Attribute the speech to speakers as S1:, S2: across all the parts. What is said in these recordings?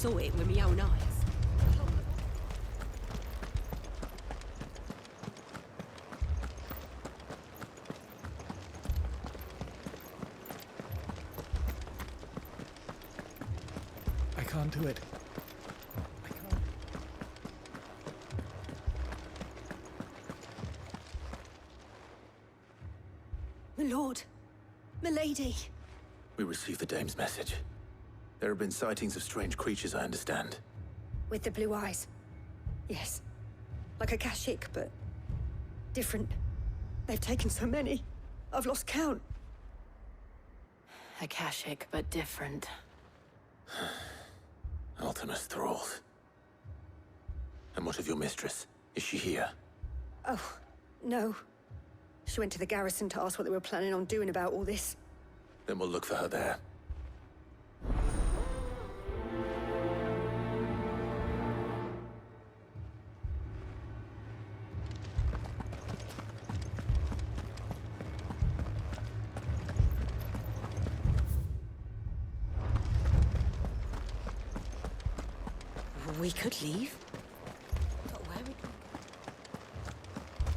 S1: saw it with my own eyes.
S2: I can't do it. I can't.
S1: My lord, my lady.
S3: We received the dame's message. There have been sightings of strange creatures, I understand.
S1: With the blue eyes. Yes. Like a Kashik, but different. They've taken so many. I've lost count.
S4: Akashic, but different.
S3: Ultimus thralls. And what of your mistress? Is she here?
S1: Oh, no. She went to the garrison to ask what they were planning on doing about all this.
S3: Then we'll look for her there.
S1: We could leave. But where would we go?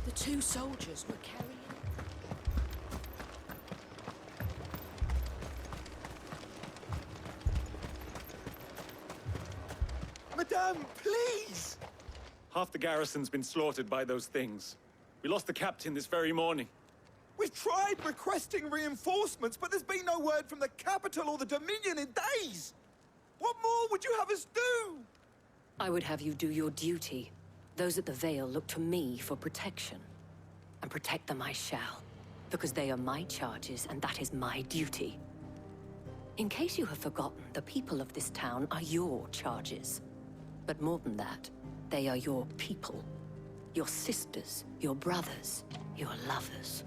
S1: The two soldiers were carrying...
S2: Madame, please!
S5: Half the garrison's been slaughtered by those things. We lost the captain this very morning.
S2: We've tried requesting reinforcements, but there's been no word from the capital or the Dominion in days! What more would you have us do?
S4: I would have you do your duty. Those at the Vale look to me for protection. And protect them I shall. Because they are my charges, and that is my duty. In case you have forgotten, the people of this town are your charges. But more than that, they are your people. Your sisters, your brothers, your lovers.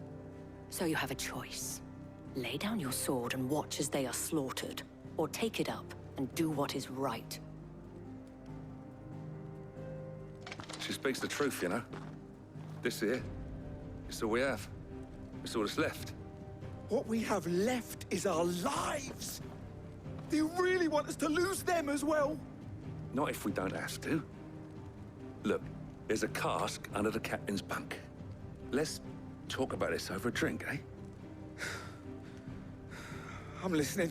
S4: So you have a choice. Lay down your sword and watch as they are slaughtered, or take it up and do what is right.
S6: She speaks the truth, you know. This here, it's all we have. It's all that's left.
S2: What we have left is our lives! Do you really want us to lose them as well?
S6: Not if we don't have to. Look, there's a cask under the captain's bunk. Let's talk about this over a drink, eh?
S2: I'm listening.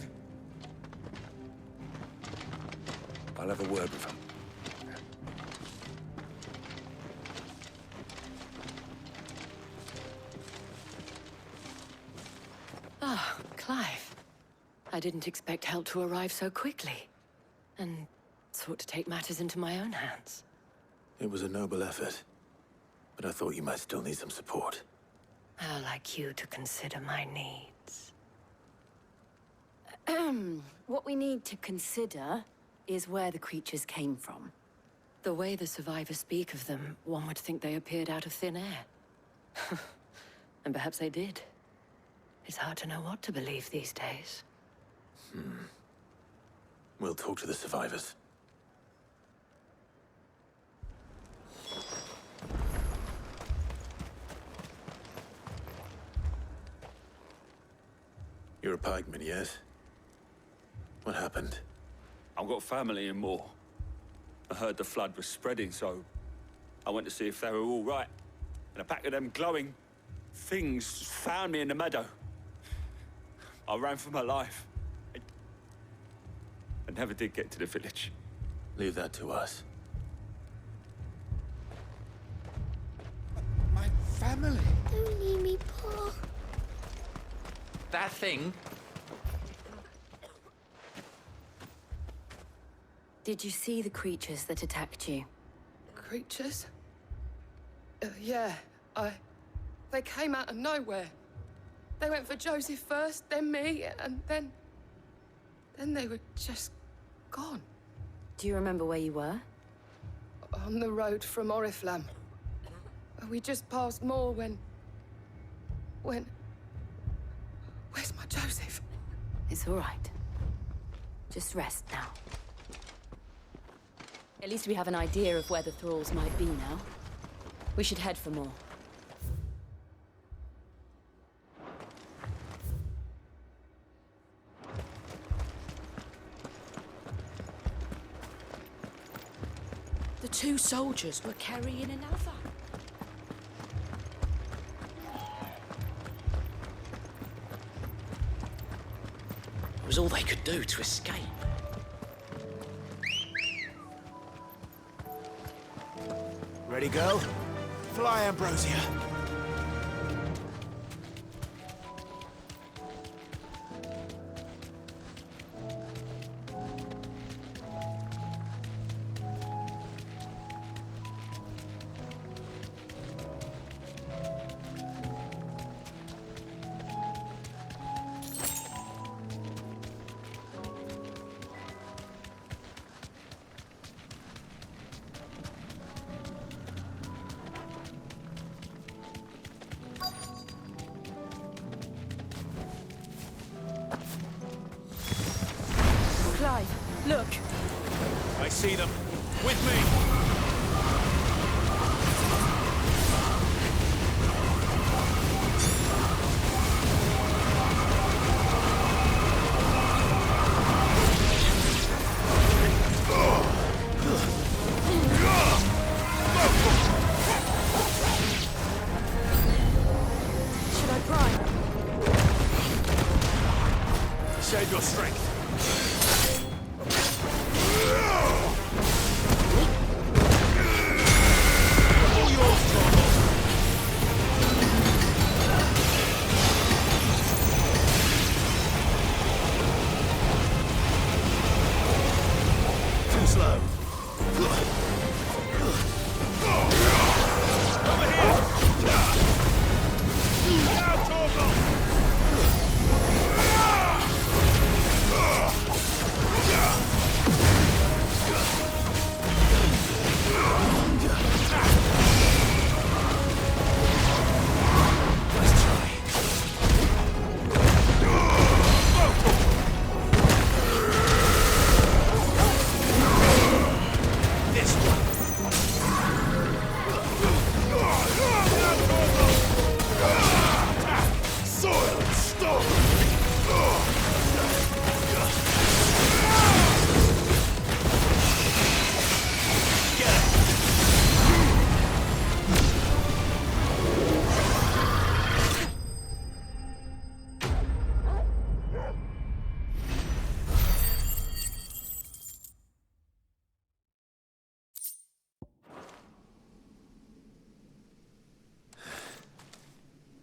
S6: I'll have a word with him.
S4: Ah, Clive. I didn't expect help to arrive so quickly. And sought to take matters into my own hands.
S3: It was a noble effort. But I thought you might still need some support.
S4: How like you to consider my needs. What we need to consider is where the creatures came from. The way the survivors speak of them, one would think they appeared out of thin air. And perhaps they did. It's hard to know what to believe these days.
S3: We'll talk to the survivors. You're a pikeman, yes? What happened?
S5: I've got family in Moor. I heard the flood was spreading, so I went to see if they were all right. And a pack of them glowing things found me in the meadow. I ran for my life. I never did get to the village.
S3: Leave that to us.
S2: My family.
S7: Don't leave me, Pa.
S8: That thing?
S4: Did you see the creatures that attacked you?
S9: Creatures? Yeah, They came out of nowhere. They went for Joseph first, then me, and then they were just gone.
S4: Do you remember where you were?
S9: On the road from Oriflamme. We just passed Moor when... Where's my Joseph?
S4: It's all right. Just rest now. At least we have an idea of where the thralls might be now. We should head for more.
S10: The two soldiers were carrying another. It was all they could do to escape.
S11: Ready, girl? Fly, Ambrosia.
S1: Clive, look.
S11: I see them. With me!
S1: Should I try?
S11: Save your strength.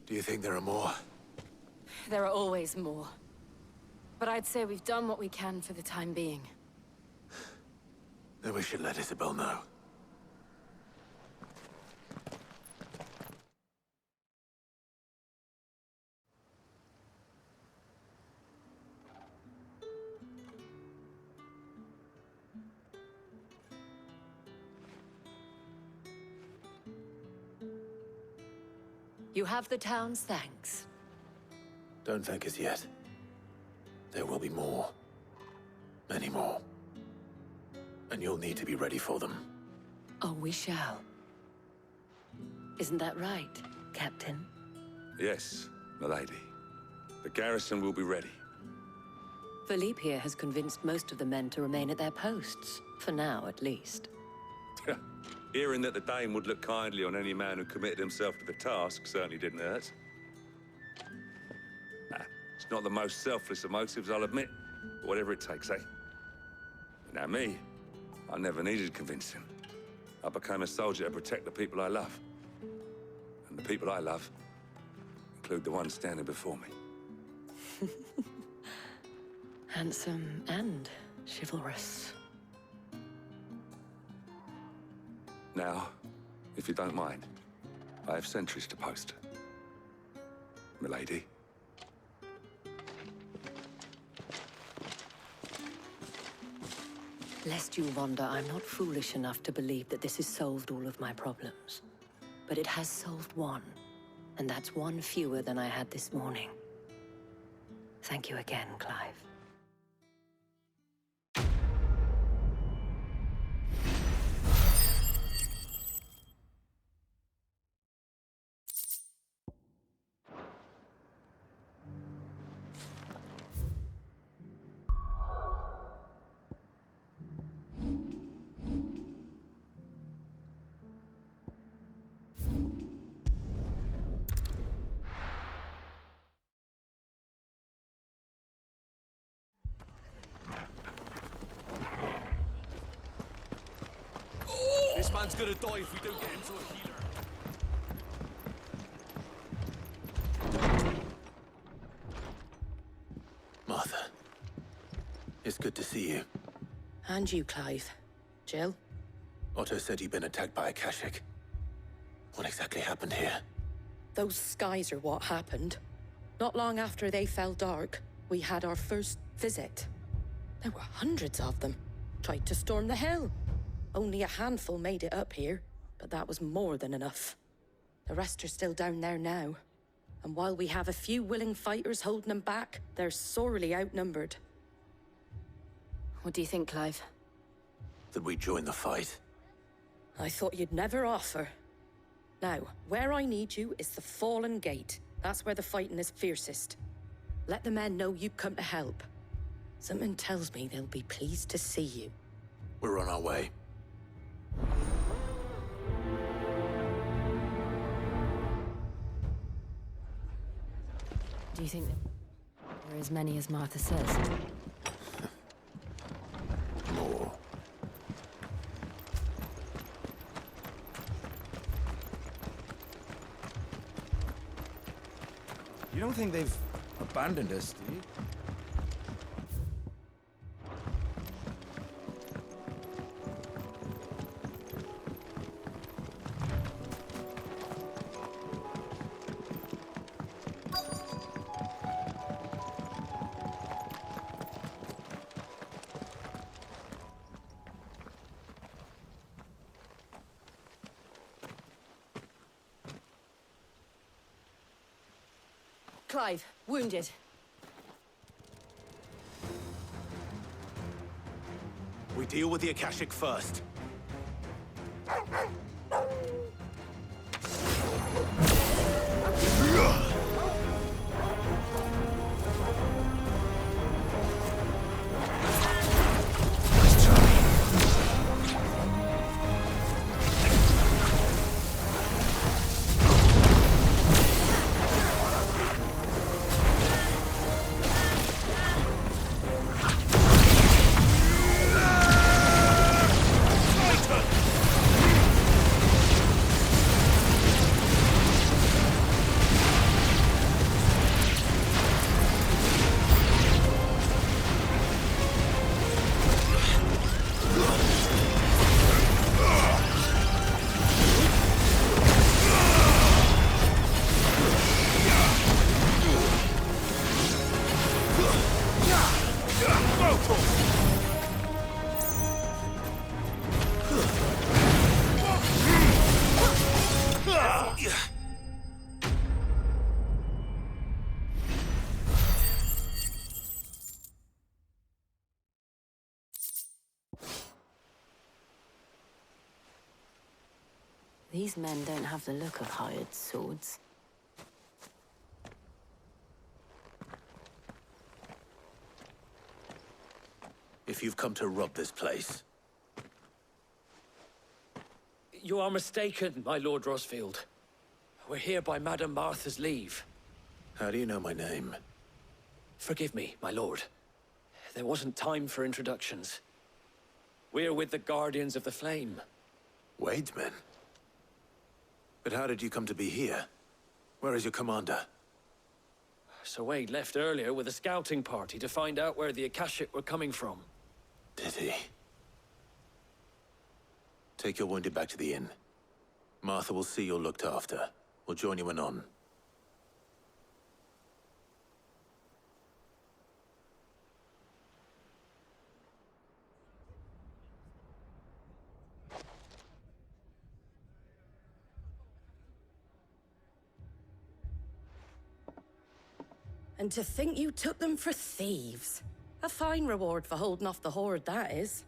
S3: Do you think there are more?
S12: There are always more. But I'd say we've done what we can for the time being.
S3: Then we should let Isabel know.
S4: You have the town's thanks.
S3: Don't thank us yet. There will be more. Many more. And you'll need to be ready for them.
S4: Oh, we shall. Isn't that right, Captain?
S6: Yes, milady. The garrison will be ready.
S4: Philippe here has convinced most of the men to remain at their posts. For now, at least.
S6: Hearing that the Dane would look kindly on any man who committed himself to the task certainly didn't hurt. Nah, it's not the most selfless of motives, I'll admit. But whatever it takes, eh? Now me, I never needed convincing. I became a soldier to protect the people I love. And the people I love include the one standing before me.
S4: Handsome and chivalrous.
S6: Now, if you don't mind, I have sentries to post. Milady.
S4: Lest you wonder, I'm not foolish enough to believe that this has solved all of my problems. But it has solved one, and that's one fewer than I had this morning. Thank you again, Clive.
S11: man's gonna die if we don't get him to a healer.
S3: Martha. It's good to see you.
S10: And you, Clive. Jill?
S3: Otto said you'd been attacked by a Kashik. What exactly happened here?
S10: Those skies are what happened. Not long after they fell dark, we had our first visit. There were hundreds of them. Tried to storm the hill. Only a handful made it up here, but that was more than enough. The rest are still down there now. And while we have a few willing fighters holding them back, they're sorely outnumbered.
S12: What do you think, Clive?
S3: That we join the fight?
S10: I thought you'd never offer. Now, where I need you is the Fallen Gate. That's where the fighting is fiercest. Let the men know you come to help. Something tells me they'll be pleased to see you.
S3: We're on our way.
S12: Do you think there are as many as Martha says?
S3: More.
S2: You don't think they've abandoned us, do you?
S10: Clive, wounded.
S11: We deal with the Akashic first.
S12: These men don't have the look of hired swords.
S3: If you've come to rob this place,
S10: You are mistaken, my Lord Rosefield. We're here by Madame Martha's leave.
S3: how do you know my name?
S10: Forgive me, my lord. There wasn't time for introductions. We're with the Guardians of the Flame.
S3: Wade's men? But how did you come to be here? Where is your commander?
S10: Sir Wade left earlier with a scouting party to find out where the Akashic were coming from.
S3: Did he? Take your wounded back to the inn. Martha will see you're looked after. We'll join you anon.
S10: And to think you took them for thieves. A fine reward for holding off the horde, that is.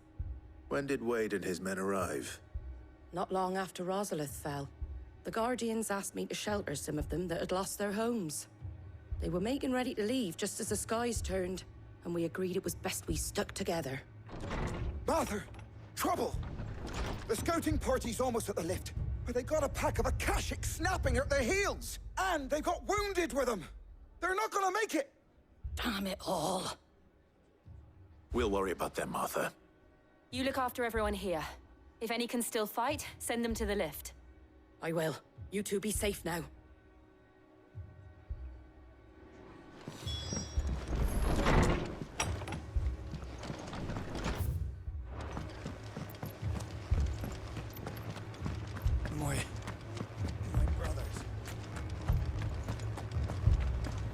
S3: When did Wade and his men arrive?
S10: Not long after Rosalith fell. The Guardians asked me to shelter some of them that had lost their homes. They were making ready to leave just as the skies turned, and we agreed it was best we stuck together.
S2: Martha! Trouble! The scouting party's almost at the lift, but they got a pack of Akashic snapping at their heels! And they got wounded with them! They're not gonna make it!
S10: Damn it all.
S3: We'll worry about them, Martha.
S12: You look after everyone here. If any can still fight, send them to the lift.
S10: I will. You two be safe now.
S2: My brothers.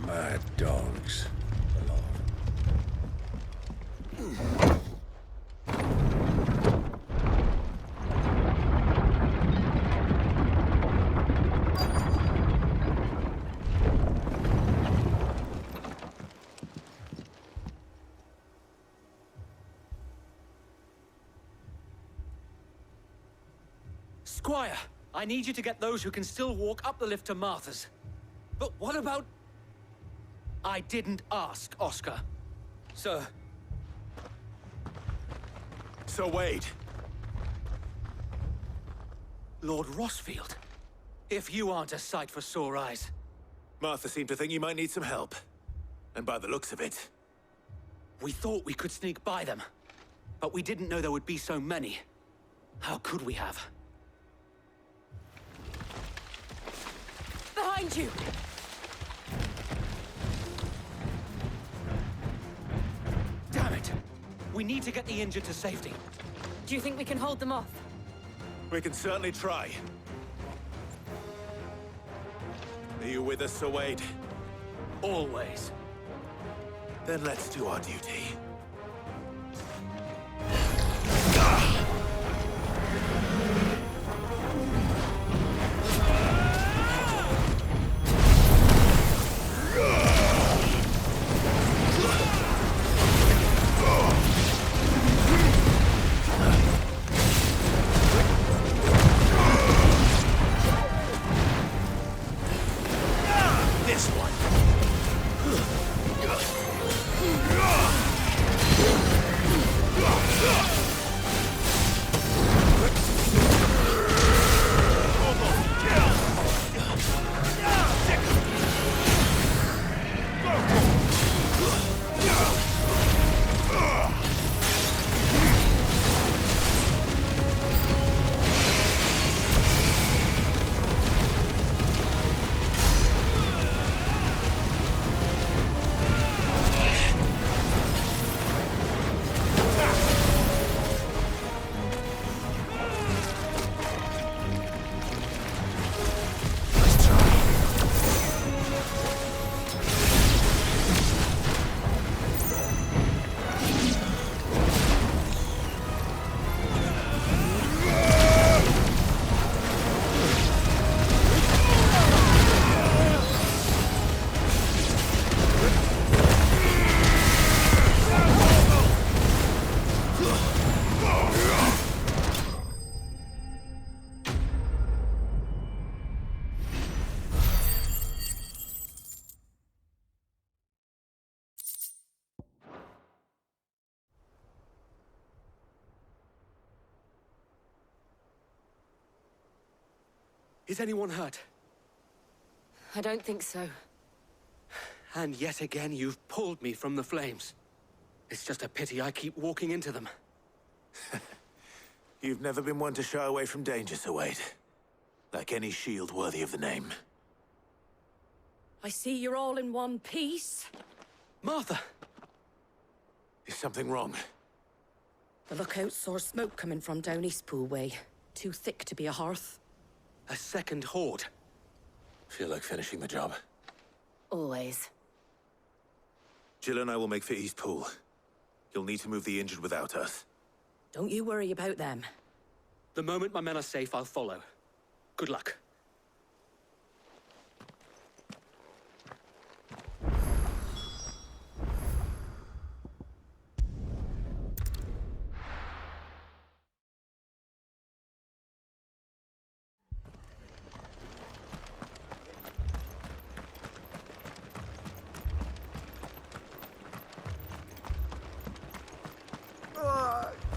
S3: Mad dogs.
S11: Squire, I need you to get those who can still walk up the lift to Martha's. But what about... I didn't ask, Oscar. Sir.
S13: Sir Wade.
S11: Lord Rosefield. If you aren't a sight for sore eyes.
S13: Martha seemed to think you might need some help. And by the looks of it...
S11: We thought we could sneak by them. But we didn't know there would be so many. How could we have?
S12: Behind you!
S11: Damn it! We need to get the injured to safety.
S12: Do you think we can hold them off?
S13: We can certainly try. Are you with us, Sir Wade?
S11: Always.
S13: Then let's do our duty.
S11: Is anyone hurt?
S12: I don't think so.
S11: And yet again, you've pulled me from the flames. It's just a pity I keep walking into them.
S13: You've never been one to shy away from danger, Sir Wade. Like any shield worthy of the name.
S10: I see you're all in one piece.
S11: Martha!
S13: Is something wrong?
S10: The lookout saw smoke coming from down Eastpool way. Too thick to be a hearth.
S11: A second horde.
S3: Feel like finishing the job?
S12: Always.
S13: Jill and I will make for Eastpool. You'll need to move the injured without us.
S10: Don't you worry about them.
S11: The moment my men are safe, I'll follow. Good luck.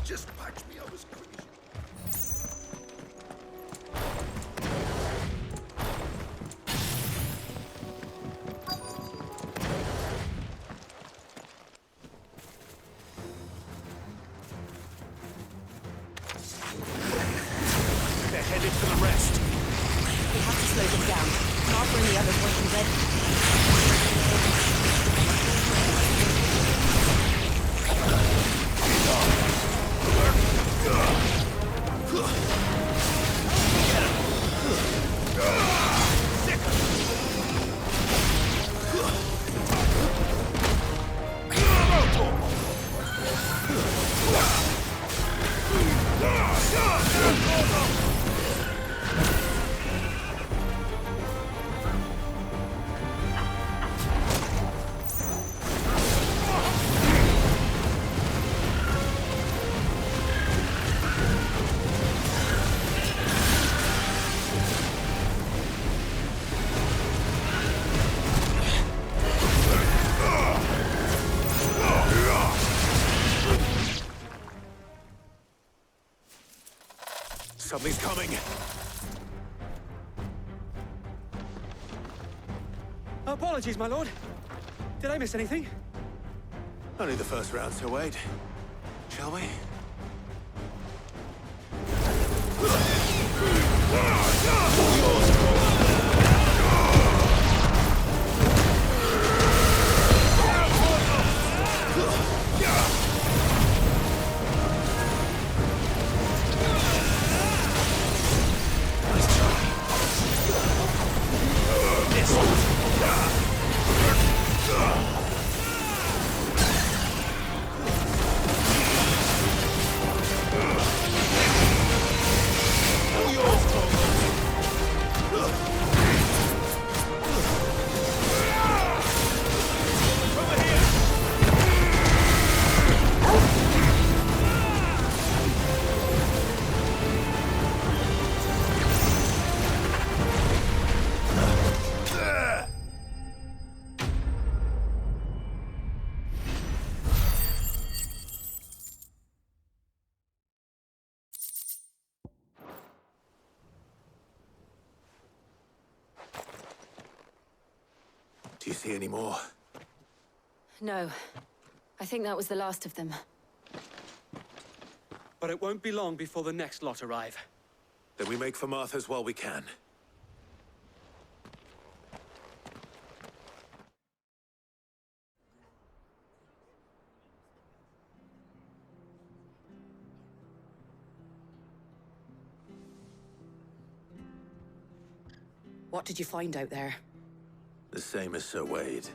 S2: Just patch me up as quick as you...
S13: headed for the rest.
S10: We have to slow them down. Martha and the others want them ready.
S13: Something's coming.
S11: Apologies, my lord. Did I miss anything?
S13: Only the first round, so wait. Shall we?
S3: Do you see any more?
S12: No. I think that was the last of them.
S11: But it won't be long before the next lot arrive.
S13: Then we make for Martha's while we can.
S10: What did you find out there?
S3: The same as Sir Wade.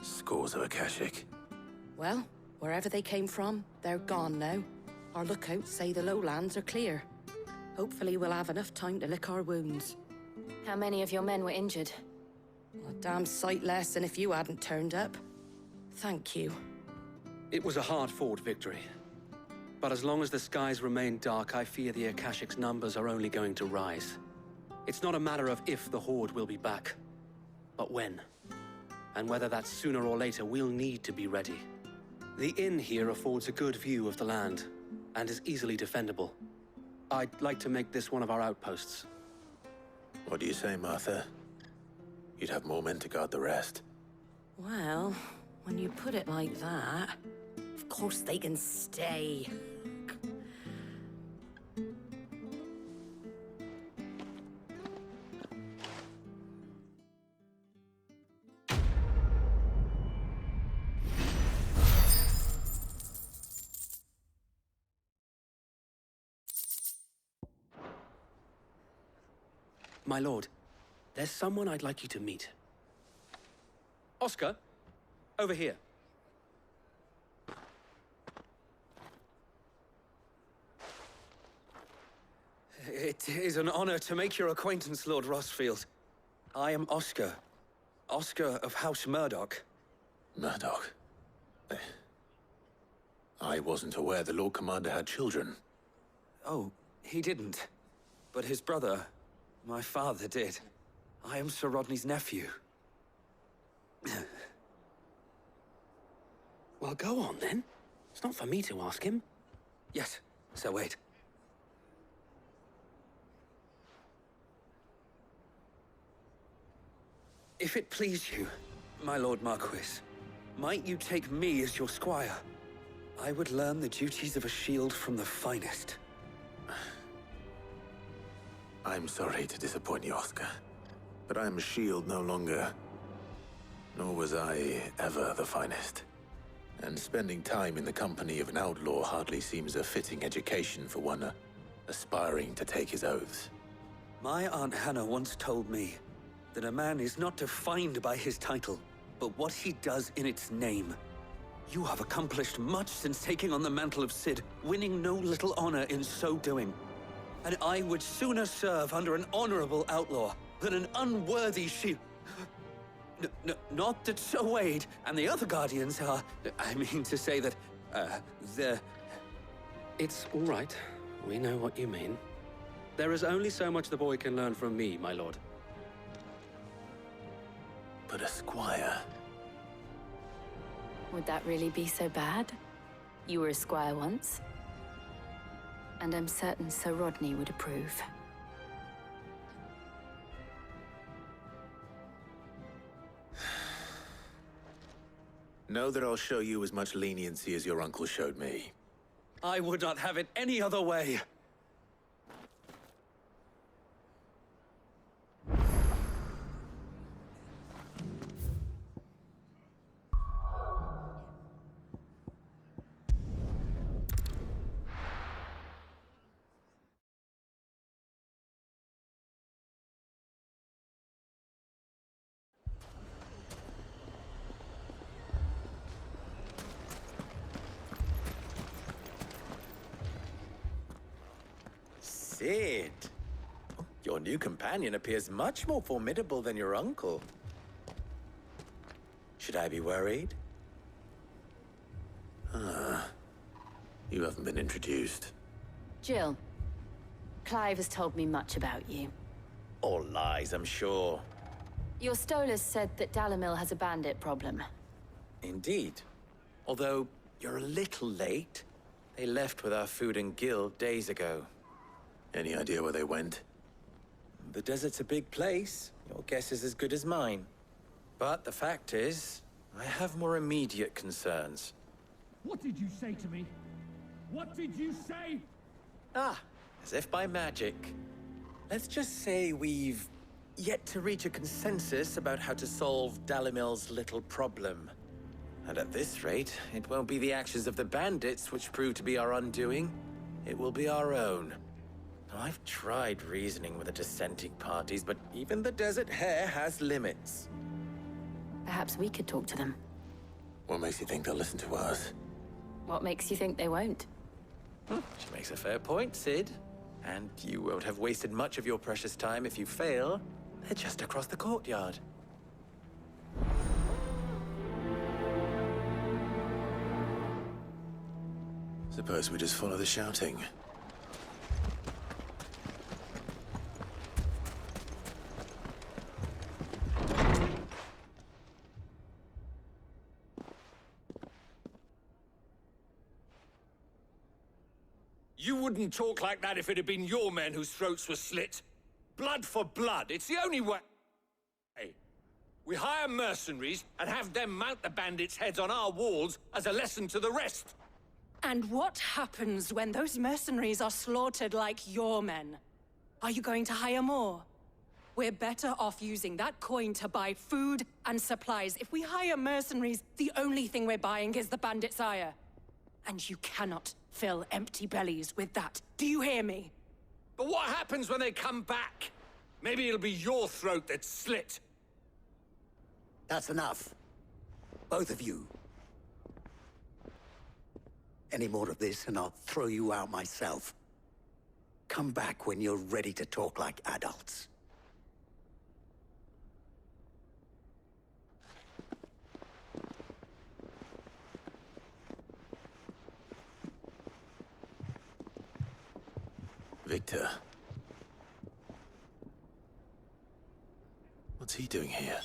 S3: Scores of Akashic.
S10: Well, wherever they came from, they're gone now. Our lookouts say the lowlands are clear. Hopefully we'll have enough time to lick our wounds.
S12: How many of your men were injured?
S10: A damn sight less than if you hadn't turned up. Thank you.
S11: It was a hard-fought victory. But as long as the skies remain dark, I fear the Akashic's numbers are only going to rise. It's not a matter of if the Horde will be back, but when. And whether that's sooner or later, we'll need to be ready. The inn here affords a good view of the land, and is easily defendable. I'd like to make this one of our outposts.
S3: What do you say, Martha? You'd have more men to guard the rest.
S10: Well, when you put it like that, of course they can stay.
S11: My lord, there's someone I'd like you to meet. Oscar, over here. It is an honor to make your acquaintance, Lord Rosefield. I am Oscar. Oscar of House Murdoch.
S3: Murdoch? I wasn't aware the Lord Commander had children.
S14: Oh, he didn't. But his brother, my father, did. I am Sir Rodney's nephew.
S11: Well, go on, then. It's not for me to ask him.
S14: Yes, Sir Wade. If it please you, my Lord Marquis, might you take me as your squire? I would learn the duties of a shield from the finest.
S3: I'm sorry to disappoint you, Oscar. But I'm a shield no longer. Nor was I ever the finest. And spending time in the company of an outlaw hardly seems a fitting education for one aspiring to take his oaths.
S14: My Aunt Hannah once told me that a man is not defined by his title, but what he does in its name. You have accomplished much since taking on the mantle of Cid, winning no little honor in so doing. And I would sooner serve under an honorable outlaw than an unworthy shield. Not that Sir Wade and the other Guardians are... I mean to say that, they're...
S11: It's all right. We know what you mean. There is only so much the boy can learn from me, my lord.
S3: But a squire...
S12: Would that really be so bad? You were a squire once. And I'm certain Sir Rodney would approve.
S3: Know that I'll show you as much leniency as your uncle showed me.
S14: I would not have it any other way.
S15: Cid. Your new companion appears much more formidable than your uncle. Should I be worried?
S3: You haven't been introduced.
S12: Jill, Clive has told me much about you.
S15: All lies, I'm sure.
S12: Your Stolas said that Dalimil has a bandit problem.
S15: Indeed. Although, you're a little late. They left with our food and guild days ago.
S3: Any idea where they went?
S15: The desert's a big place. Your guess is as good as mine. But the fact is, I have more immediate concerns.
S16: What did you say to me? What did you say?
S15: As if by magic. Let's just say we've yet to reach a consensus about how to solve Dalimil's little problem. And at this rate, it won't be the actions of the bandits which prove to be our undoing. It will be our own. I've tried reasoning with the dissenting parties, but even the Desert Hare has limits.
S12: Perhaps we could talk to them.
S3: What makes you think they'll listen to us?
S12: What makes you think they won't?
S15: She makes a fair point, Cid. And you won't have wasted much of your precious time if you fail. They're just across the courtyard.
S3: Suppose we just follow the shouting.
S5: You wouldn't talk like that if it had been your men whose throats were slit. Blood for blood, it's the only way. Hey, we hire mercenaries and have them mount the bandits' heads on our walls as a lesson to the rest.
S10: And what happens when those mercenaries are slaughtered like your men? Are you going to hire more? We're better off using that coin to buy food and supplies. If we hire mercenaries, the only thing we're buying is the bandits' ire. And you cannot fill empty bellies with that. Do you hear me?
S5: But what happens when they come back? Maybe it'll be your throat that's slit.
S17: That's enough. Both of you. Any more of this and I'll throw you out myself. Come back when you're ready to talk like adults.
S3: Victor. What's he doing here?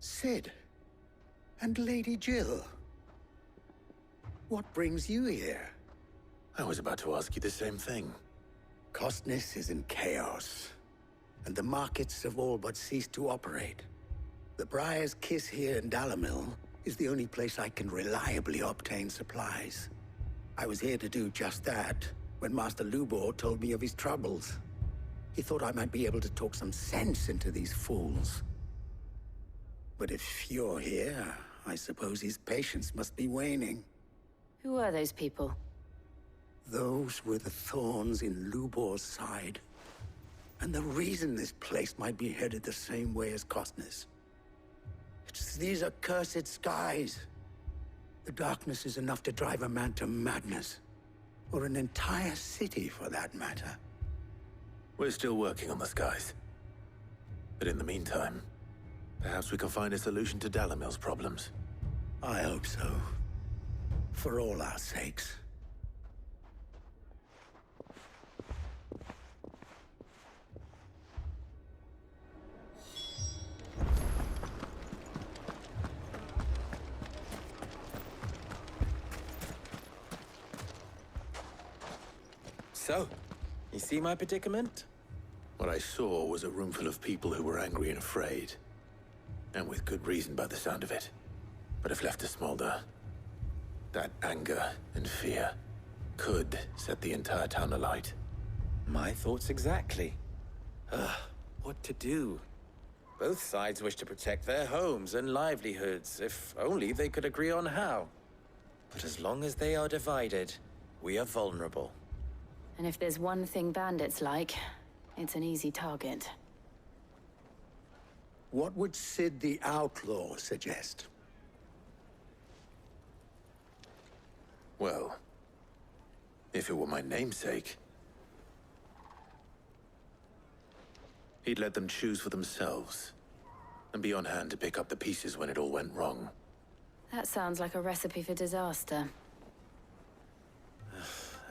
S17: Cid. And Lady Jill. What brings you here?
S3: I was about to ask you the same thing.
S17: Costness is in chaos, and the markets have all but ceased to operate. The Briar's Kiss here in Dalimil is the only place I can reliably obtain supplies. I was here to do just that when Master Lubor told me of his troubles. He thought I might be able to talk some sense into these fools. But if you're here, I suppose his patience must be waning.
S12: Who are those people?
S17: Those were the thorns in Lubor's side. And the reason this place might be headed the same way as Costner's. It's these accursed skies. The darkness is enough to drive a man to madness. Or an entire city, for that matter.
S3: We're still working on the skies. But in the meantime, perhaps we can find a solution to Dalimil's problems.
S17: I hope so. For all our sakes.
S15: So, you see my predicament?
S3: What I saw was a room full of people who were angry and afraid. And with good reason by the sound of it. But if left to smolder, that anger and fear could set the entire town alight.
S15: My thoughts exactly. What to do? Both sides wish to protect their homes and livelihoods, if only they could agree on how. But as long as they are divided, we are vulnerable.
S12: And if there's one thing bandits like, it's an easy target.
S17: What would Sid the Outlaw suggest?
S3: Well, if it were my namesake, he'd let them choose for themselves, and be on hand to pick up the pieces when it all went wrong.
S12: That sounds like a recipe for disaster.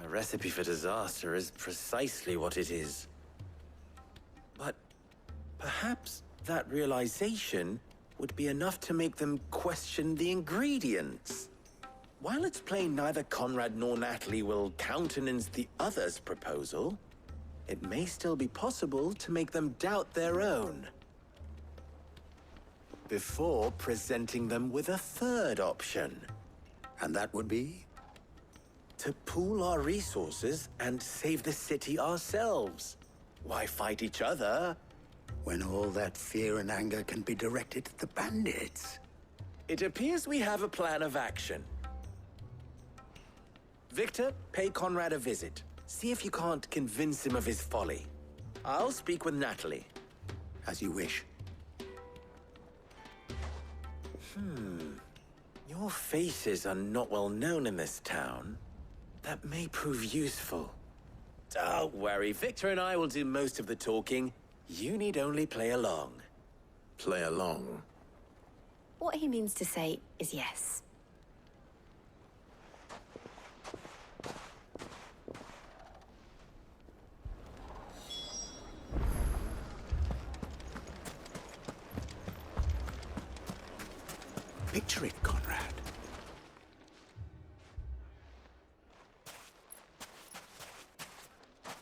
S15: A recipe for disaster is precisely what it is. But perhaps that realization would be enough to make them question the ingredients. While it's plain neither Conrad nor Natalie will countenance the other's proposal, it may still be possible to make them doubt their own. Before presenting them with a third option.
S17: And that would be?
S15: To pool our resources and save the city ourselves. Why fight each other?
S17: When all that fear and anger can be directed at the bandits.
S15: It appears we have a plan of action. Victor, pay Conrad a visit. See if you can't convince him of his folly. I'll speak with Natalie.
S17: As you wish.
S15: Your faces are not well known in this town. That may prove useful. Don't worry, Victor and I will do most of the talking. You need only play along.
S3: Play along?
S12: What he means to say is yes.
S17: Picture it, Conrad.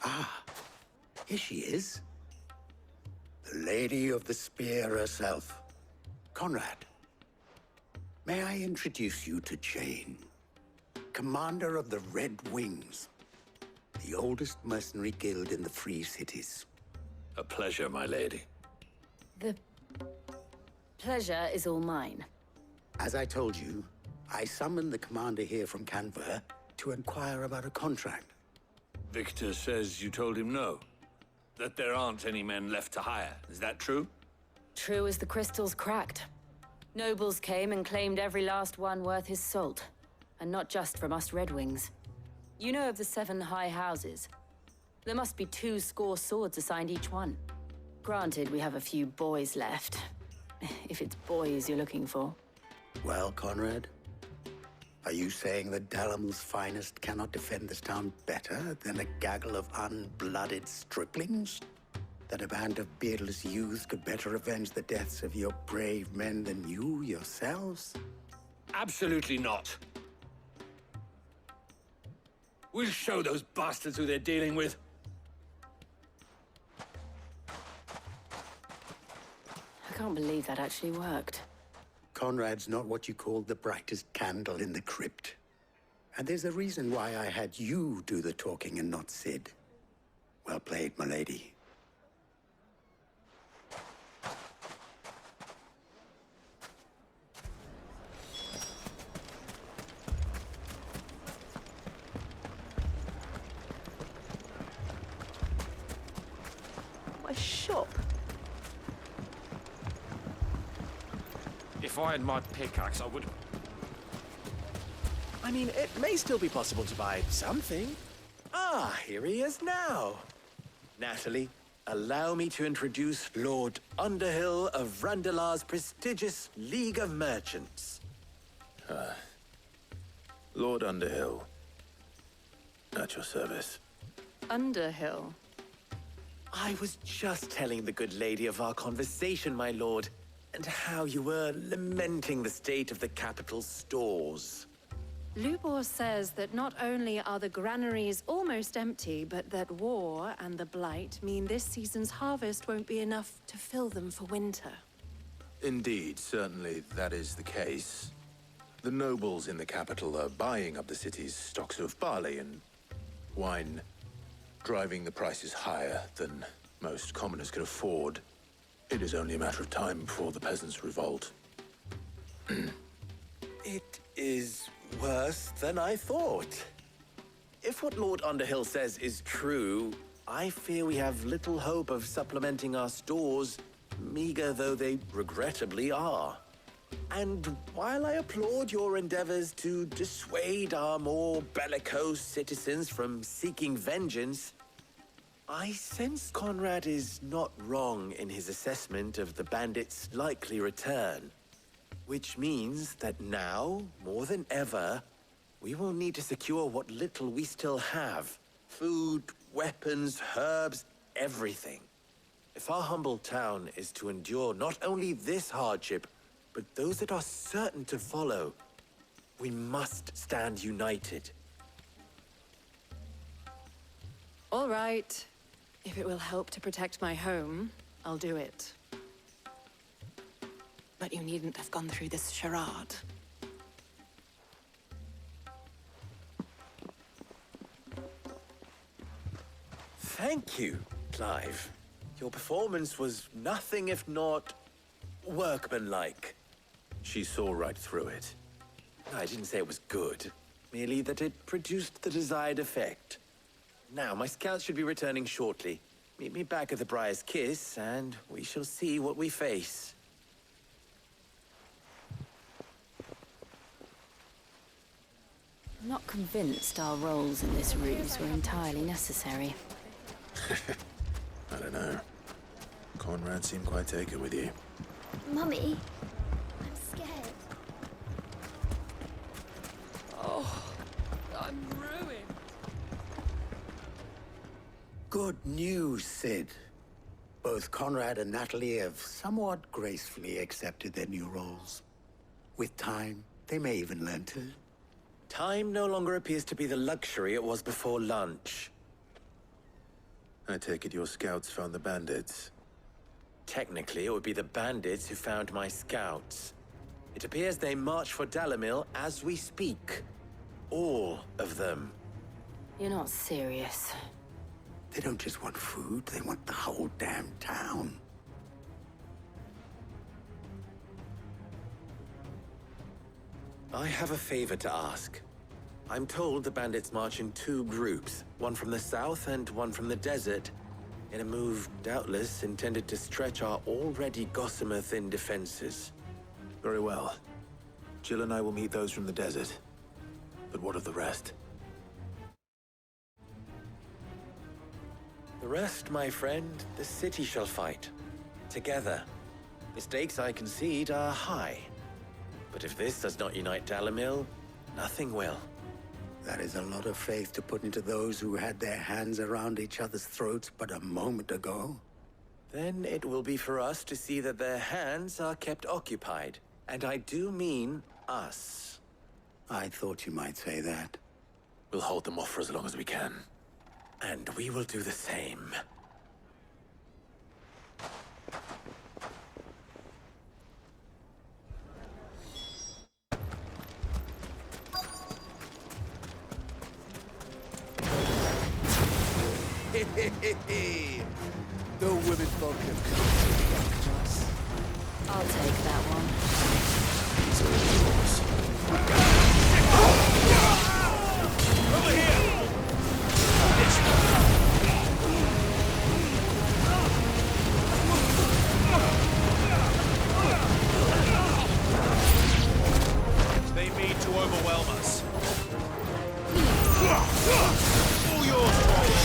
S17: Ah, here she is. The Lady of the Spear herself. Conrad, may I introduce you to Jane, commander of the Red Wings, the oldest mercenary guild in the Free Cities.
S13: A pleasure, my lady.
S12: The pleasure is all mine.
S17: As I told you, I summoned the commander here from Canver to inquire about a contract.
S6: Victor says you told him no. That there aren't any men left to hire. Is that true?
S12: True as the crystals cracked. Nobles came and claimed every last one worth his salt. And not just from us Red Wings. You know of the 7 high houses. There must be 2 swords assigned each one. Granted, we have a few boys left. If it's boys you're looking for.
S17: Well, Conrad, are you saying that Dalimil's finest cannot defend this town better than a gaggle of unblooded striplings? That a band of beardless youths could better avenge the deaths of your brave men than you yourselves?
S6: Absolutely not. We'll show those bastards who they're dealing with.
S12: I can't believe that actually worked.
S17: Conrad's not what you call the brightest candle in the crypt. And there's a reason why I had you do the talking and not Sid. Well played, my lady.
S18: My shop.
S19: If I had my pickaxe, I would...
S15: I mean, it may still be possible to buy something. Ah, here he is now. Natalie, allow me to introduce Lord Underhill of Randalar's prestigious League of Merchants.
S3: Lord Underhill. At your service.
S12: Underhill?
S15: I was just telling the good lady of our conversation, my lord, and how you were lamenting the state of the capital's stores.
S20: Lubor says that not only are the granaries almost empty, but that war and the Blight mean this season's harvest won't be enough to fill them for winter.
S3: Indeed, certainly that is the case. The nobles in the capital are buying up the city's stocks of barley and wine, driving the prices higher than most commoners can afford. It is only a matter of time before the peasants revolt.
S15: It is worse than I thought. If what Lord Underhill says is true, I fear we have little hope of supplementing our stores, meager though they regrettably are. And while I applaud your endeavors to dissuade our more bellicose citizens from seeking vengeance, I sense Conrad is not wrong in his assessment of the bandits' likely return. Which means that now, more than ever, we will need to secure what little we still have. Food, weapons, herbs, everything. If our humble town is to endure not only this hardship, but those that are certain to follow, we must stand united.
S20: All right. If it will help to protect my home, I'll do it. But you needn't have gone through this charade.
S15: Thank you, Clive. Your performance was nothing if not workmanlike.
S3: She saw right through it.
S15: I didn't say it was good, merely that it produced the desired effect. Now, my scouts should be returning shortly. Meet me back at the Briar's Kiss, and we shall see what we face.
S12: I'm not convinced our roles in this ruse were entirely necessary.
S3: I don't know. Conrad seemed quite taken with you.
S7: Mummy, I'm scared.
S9: Oh, I'm ruined.
S17: Good news, Sid. Both Conrad and Natalie have somewhat gracefully accepted their new roles. With time, they may even learn to.
S15: Time no longer appears to be the luxury it was before lunch.
S3: I take it your scouts found the bandits.
S15: Technically, it would be the bandits who found my scouts. It appears they march for Dalimil as we speak. All of them.
S12: You're not serious.
S17: They don't just want food, they want the whole damn town.
S15: I have a favor to ask. I'm told the bandits march in two groups, one from the south and one from the desert, in a move doubtless intended to stretch our already gossamer-thin defenses.
S3: Very well. Jill and I will meet those from the desert. But what of the rest?
S15: The rest, my friend, the city shall fight. Together. The stakes, I concede, are high. But if this does not unite Dalimil, nothing will.
S17: That is a lot of faith to put into those who had their hands around each other's throats but a moment ago.
S15: Then it will be for us to see that their hands are kept occupied. And I do mean us.
S17: I thought you might say that.
S3: We'll hold them off for as long as we can.
S15: And we will do the same.
S17: The women folk have come to welcome us.
S12: I'll take that one.
S3: These are yours.
S19: Over here! They mean to overwhelm us. All yours, kill!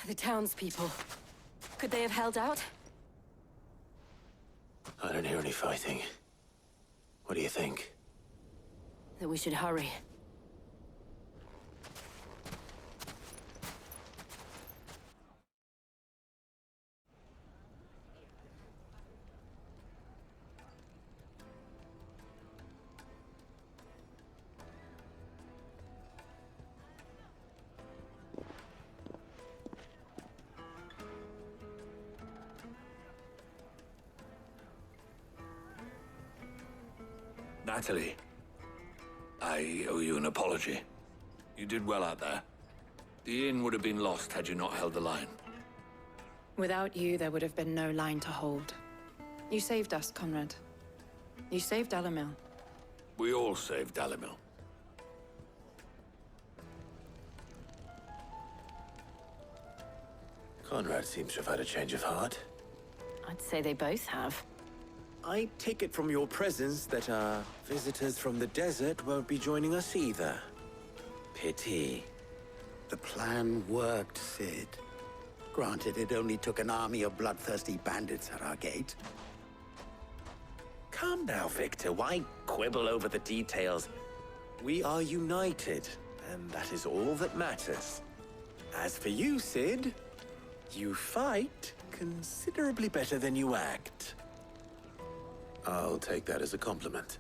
S12: The townspeople. Could they have held out?
S3: I don't hear any fighting. What do you think?
S12: That we should hurry.
S6: Natalie, I owe you an apology. You did well out there. The inn would have been lost had you not held the line.
S20: Without you, there would have been no line to hold. You saved us, Conrad. You saved Dalimil.
S6: We all saved Dalimil.
S3: Conrad seems to have had a change of heart.
S12: I'd say they both have.
S15: I take it from your presence that our visitors from the desert won't be joining us either. Pity.
S17: The plan worked, Sid. Granted, it only took an army of bloodthirsty bandits at our gate.
S15: Calm now, Victor. Why quibble over the details? We are united, and that is all that matters. As for you, Sid, you fight considerably better than you act.
S3: I'll take that as a compliment.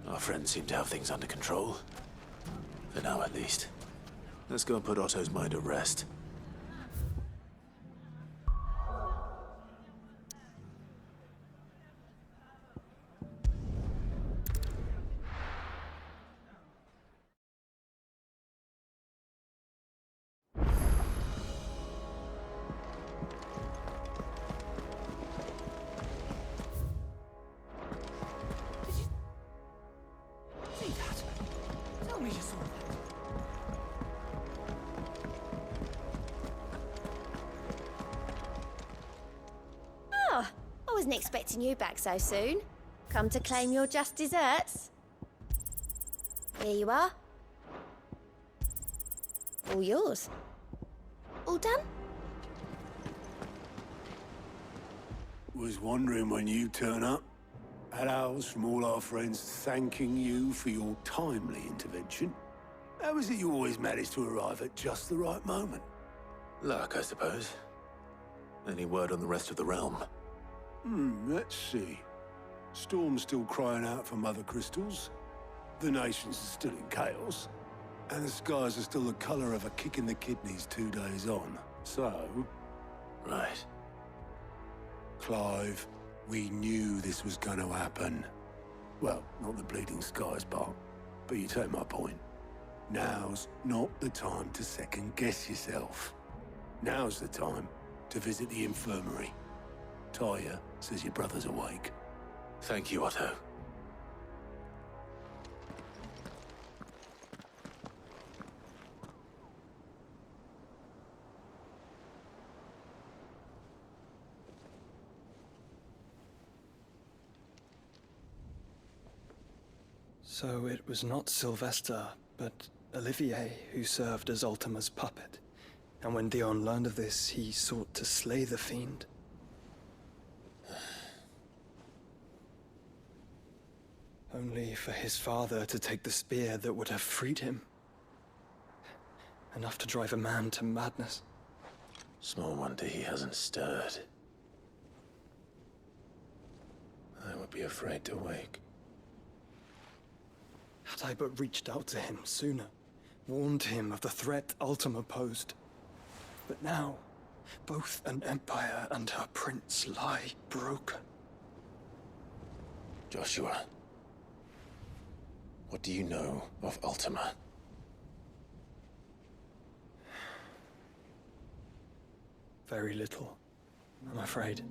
S3: Our friends seem to have things under control. For now, at least. Let's go and put Otto's mind at rest.
S7: Wasn't expecting you back so soon. Come to claim your just desserts? Here you are. All yours. All done?
S21: Was wondering when you turn up. Had owls from all our friends thanking you for your timely intervention. How is it you always manage to arrive at just the right moment?
S3: Luck, I suppose. Any word on the rest of the realm?
S21: Let's see. Storm's still crying out for mother crystals. The nations are still in chaos. And the skies are still the color of a kick in the kidneys 2 days on. So...
S3: Right.
S21: Clive, we knew this was gonna happen. Well, not the bleeding skies part, but you take my point. Now's not the time to second-guess yourself. Now's the time to visit the infirmary. Talia says your brother's awake.
S3: Thank you, Otto.
S8: So it was not Sylvester, but Olivier who served as Ultima's puppet. And when Dion learned of this, he sought to slay the fiend. Only for his father to take the spear that would have freed him. Enough to drive a man to madness.
S3: Small wonder he hasn't stirred. I would be afraid to wake.
S8: Had I but reached out to him sooner, warned him of the threat Ultima posed. But now, both an empire and her prince lie broken.
S3: Joshua, what do you know of Ultima?
S8: Very little, I'm afraid.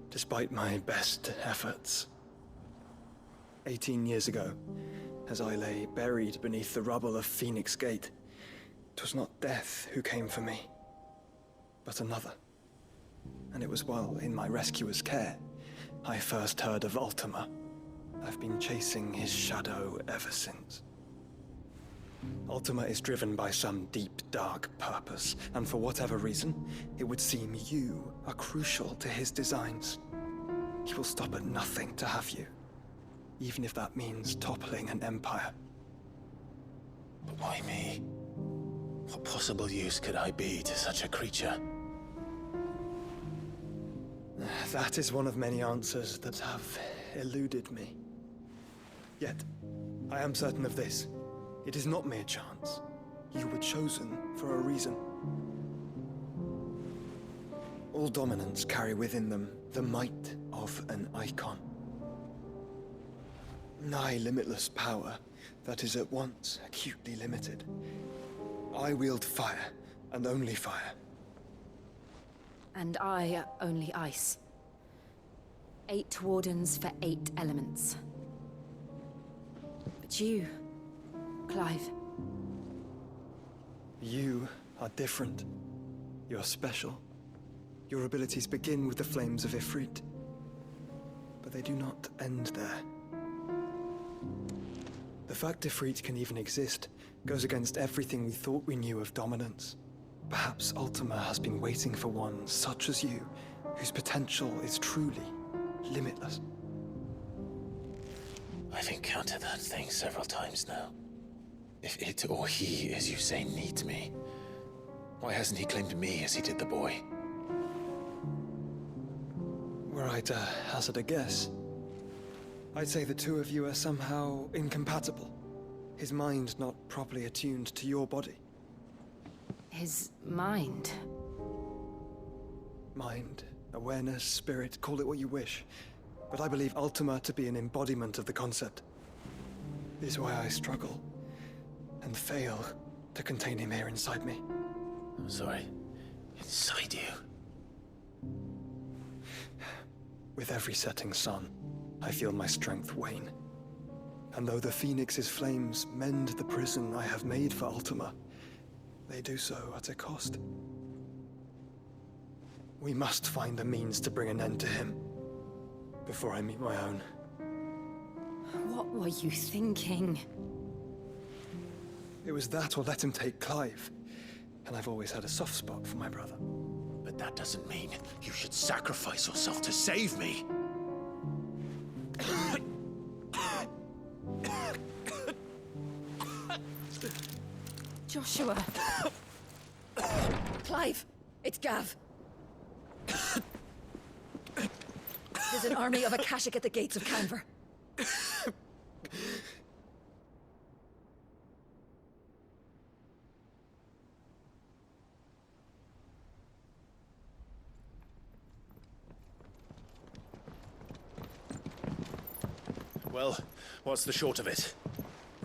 S8: Despite my best efforts. 18 years ago, as I lay buried beneath the rubble of Phoenix Gate, 'twas not death who came for me, but another. And it was while in my rescuer's care, I first heard of Ultima. I've been chasing his shadow ever since. Ultima is driven by some deep, dark purpose, and for whatever reason, it would seem you are crucial to his designs. He will stop at nothing to have you, even if that means toppling an empire.
S3: But why me? What possible use could I be to such a creature?
S8: That is one of many answers that have eluded me. Yet, I am certain of this. It is not mere chance. You were chosen for a reason. All dominants carry within them the might of an Eikon. Nigh limitless power that is at once acutely limited. I wield fire, and only fire.
S12: And I only ice. 8 wardens for 8 elements. But you, Clive.
S8: You are different. You're special. Your abilities begin with the flames of Ifrit. But they do not end there. The fact Ifrit can even exist goes against everything we thought we knew of dominance. Perhaps Ultima has been waiting for one such as you, whose potential is truly limitless.
S3: I've encountered that thing several times now. If it or he, as you say, needs me, why hasn't he claimed me as he did the boy?
S8: Were I to hazard a guess, I'd say the two of you are somehow incompatible. His mind not properly attuned to your body.
S12: His mind?
S8: Mind, awareness, spirit, call it what you wish. But I believe Ultima to be an embodiment of the concept. This is why I struggle and fail to contain him here inside me.
S3: I'm sorry. Inside you?
S8: With every setting sun, I feel my strength wane. And though the Phoenix's flames mend the prison I have made for Ultima, they do so at a cost. We must find a means to bring an end to him before I meet my own.
S12: What were you thinking?
S8: It was that or let him take Clive. And I've always had a soft spot for my brother.
S3: But that doesn't mean you should sacrifice yourself to save me.
S12: Joshua.
S1: Clive, it's Gav.
S12: His
S1: There's an army of Akashic at the gates of Canver.
S19: Well, what's the short of it?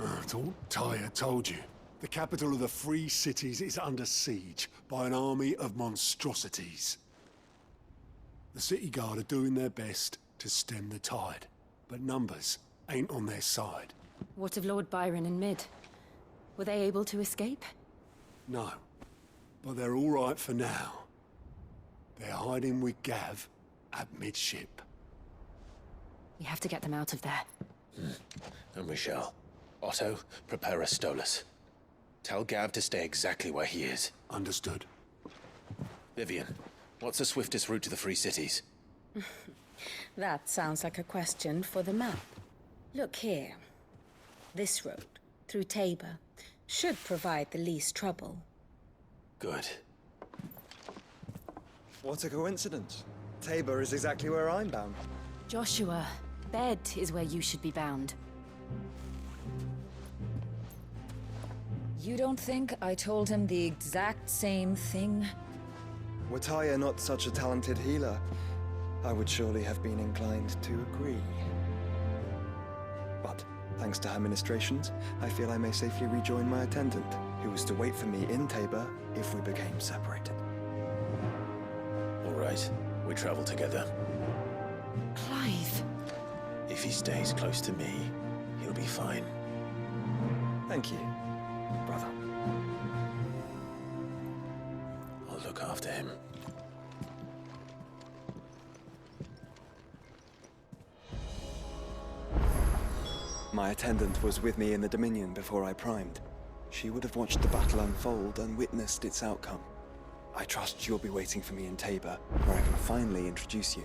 S21: I thought Tyre told you. The capital of the Free Cities is under siege by an army of monstrosities. The city guard are doing their best to stem the tide, but numbers ain't on their side.
S12: What of Lord Byron and Mid? Were they able to escape?
S21: No, but they're all right for now. They're hiding with Gav at midship.
S12: We have to get them out of there.
S13: And we shall. Otto, prepare a Stolas. Tell Gav to stay exactly where he is.
S21: Understood.
S13: Vivian, what's the swiftest route to the Free Cities?
S4: That sounds like a question for the map. Look here. This road, through Tabor, should provide the least trouble.
S13: Good.
S22: What a coincidence. Tabor is exactly where I'm bound.
S12: Joshua, Bed is where you should be bound.
S23: You don't think I told him the exact same thing?
S22: Were Tyre not such a talented healer, I would surely have been inclined to agree. But, thanks to her ministrations, I feel I may safely rejoin my attendant, who was to wait for me in Tabor if we became separated.
S13: All right, we travel together.
S12: Clive!
S13: If he stays close to me, he'll be fine.
S22: Thank you, brother.
S13: I'll look after him.
S22: My attendant was with me in the Dominion before I primed. She would have watched the battle unfold and witnessed its outcome. I trust you'll be waiting for me in Tabor, where I can finally introduce you.